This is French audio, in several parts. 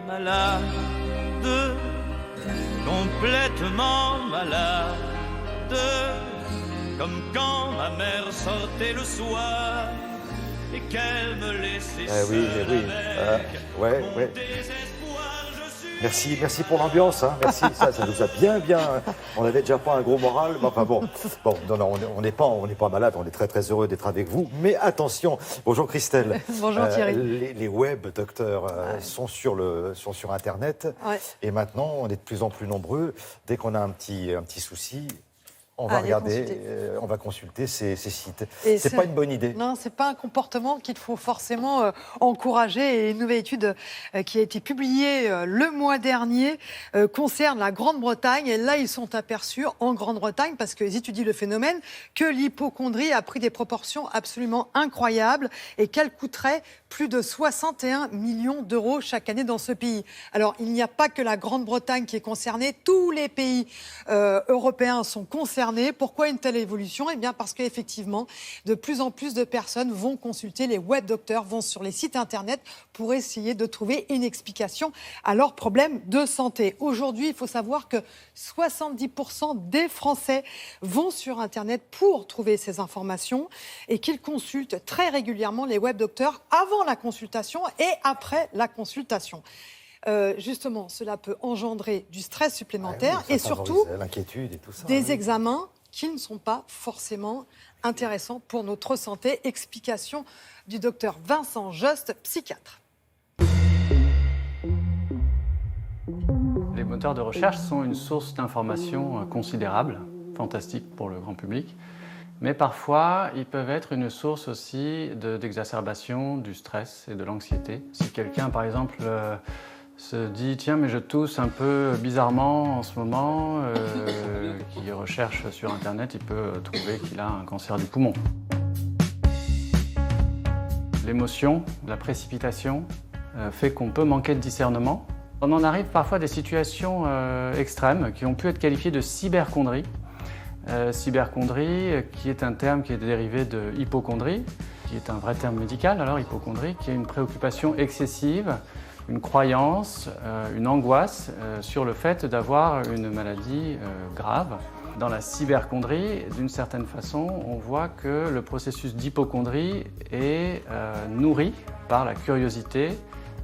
malade, complètement malade, comme quand ma mère sortait le soir et qu'elle me laissait seule avec mon désespoir. Merci pour l'ambiance, hein. Merci, ça nous a bien. On n'avait déjà pas un gros moral, mais enfin bon, non, on n'est pas malade, on est très heureux d'être avec vous. Mais attention, bonjour Christelle. Bonjour Thierry. Les web docteurs sont sur Internet, et maintenant on est de plus en plus nombreux. Dès qu'on a un petit souci, on va regarder, on va consulter ces sites. C'est pas une bonne idée. Non, c'est pas un comportement qu'il faut forcément encourager. Et une nouvelle étude qui a été publiée le mois dernier concerne la Grande-Bretagne. Et là, ils sont aperçus en Grande-Bretagne, parce qu'ils étudient le phénomène, que l'hypocondrie a pris des proportions absolument incroyables et qu'elle coûterait plus de 61 millions d'euros chaque année dans ce pays. Alors, il n'y a pas que la Grande-Bretagne qui est concernée. Tous les pays européens sont concernés. Pourquoi une telle évolution ? Eh bien parce qu'effectivement, de plus en plus de personnes vont consulter les web docteurs, vont sur les sites internet pour essayer de trouver une explication à leurs problèmes de santé. Aujourd'hui, il faut savoir que 70% des Français vont sur internet pour trouver ces informations et qu'ils consultent très régulièrement les web docteurs avant la consultation et après la consultation. Justement, cela peut engendrer du stress supplémentaire et surtout l'inquiétude et tout ça, des examens qui ne sont pas forcément intéressants pour notre santé. Explication du docteur Vincent Jost, psychiatre. Les moteurs de recherche sont une source d'information considérable, fantastique pour le grand public, mais parfois ils peuvent être une source aussi d'exacerbation du stress et de l'anxiété. Si quelqu'un, par exemple, se dit « Tiens, mais je tousse un peu bizarrement en ce moment », qui recherche sur Internet, il peut trouver qu'il a un cancer du poumon. L'émotion, la précipitation, fait qu'on peut manquer de discernement. On en arrive parfois à des situations extrêmes qui ont pu être qualifiées de cyberchondrie. Cyberchondrie, qui est un terme qui est dérivé de hypocondrie, qui est un vrai terme médical, alors hypocondrie, qui est une préoccupation excessive, une croyance, une angoisse sur le fait d'avoir une maladie grave. Dans la cyberchondrie, d'une certaine façon, on voit que le processus d'hypocondrie est nourri par la curiosité.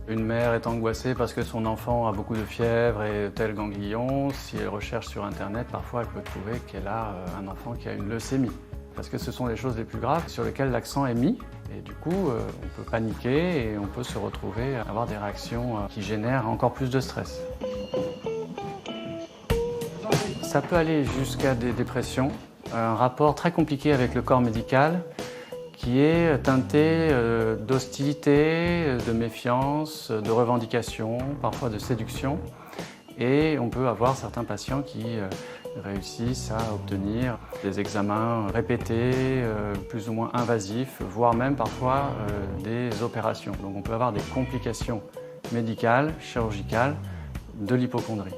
Une mère est angoissée parce que son enfant a beaucoup de fièvre et tel ganglion. Si elle recherche sur Internet, parfois elle peut trouver qu'elle a un enfant qui a une leucémie. Parce que ce sont les choses les plus graves sur lesquelles l'accent est mis. Et du coup, on peut paniquer et on peut se retrouver à avoir des réactions qui génèrent encore plus de stress. Ça peut aller jusqu'à des dépressions, un rapport très compliqué avec le corps médical qui est teinté d'hostilité, de méfiance, de revendication, parfois de séduction. Et on peut avoir certains patients qui réussissent à obtenir des examens répétés, plus ou moins invasifs, voire même parfois des opérations. Donc on peut avoir des complications médicales, chirurgicales de l'hypocondrie.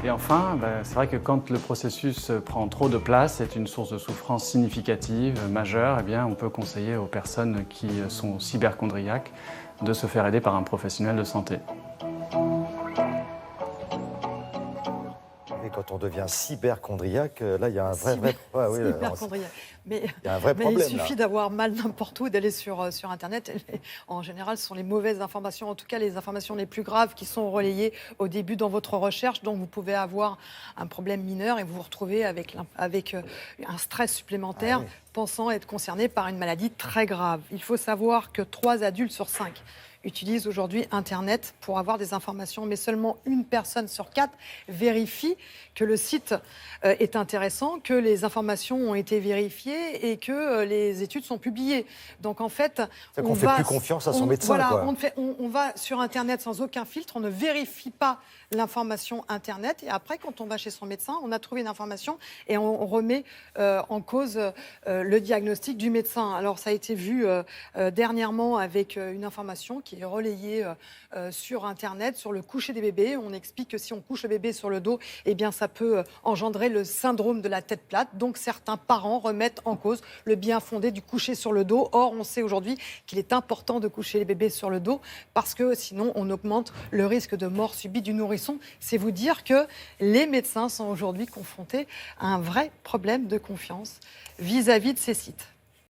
Et enfin, c'est vrai que quand le processus prend trop de place, c'est une source de souffrance significative, majeure, eh bien on peut conseiller aux personnes qui sont cyberchondriaques de se faire aider par un professionnel de santé. Et quand on devient cyberchondriaque, là, il y a un vrai cyberchondriaque. Mais il y a un vrai problème. Il suffit d'avoir mal n'importe où, d'aller sur Internet. En général, ce sont les mauvaises informations, en tout cas les informations les plus graves qui sont relayées au début dans votre recherche. Donc vous pouvez avoir un problème mineur et vous vous retrouvez avec un stress supplémentaire, pensant être concerné par une maladie très grave. Il faut savoir que 3 adultes sur 5 utilisent aujourd'hui Internet pour avoir des informations, mais seulement 1 personne sur 4 vérifie que le site est intéressant, que les informations ont été vérifiées et que les études sont publiées. Donc en fait, on fait plus confiance à son médecin. Voilà, quoi. on va sur Internet sans aucun filtre, on ne vérifie pas l'information Internet et après, quand on va chez son médecin, on a trouvé une information et on remet en cause le diagnostic du médecin. Alors ça a été vu dernièrement avec une information qui qui est relayé sur Internet, sur le coucher des bébés. On explique que si on couche le bébé sur le dos, eh bien, ça peut engendrer le syndrome de la tête plate. Donc, certains parents remettent en cause le bien fondé du coucher sur le dos. Or, on sait aujourd'hui qu'il est important de coucher les bébés sur le dos parce que sinon, on augmente le risque de mort subite du nourrisson. C'est vous dire que les médecins sont aujourd'hui confrontés à un vrai problème de confiance vis-à-vis de ces sites.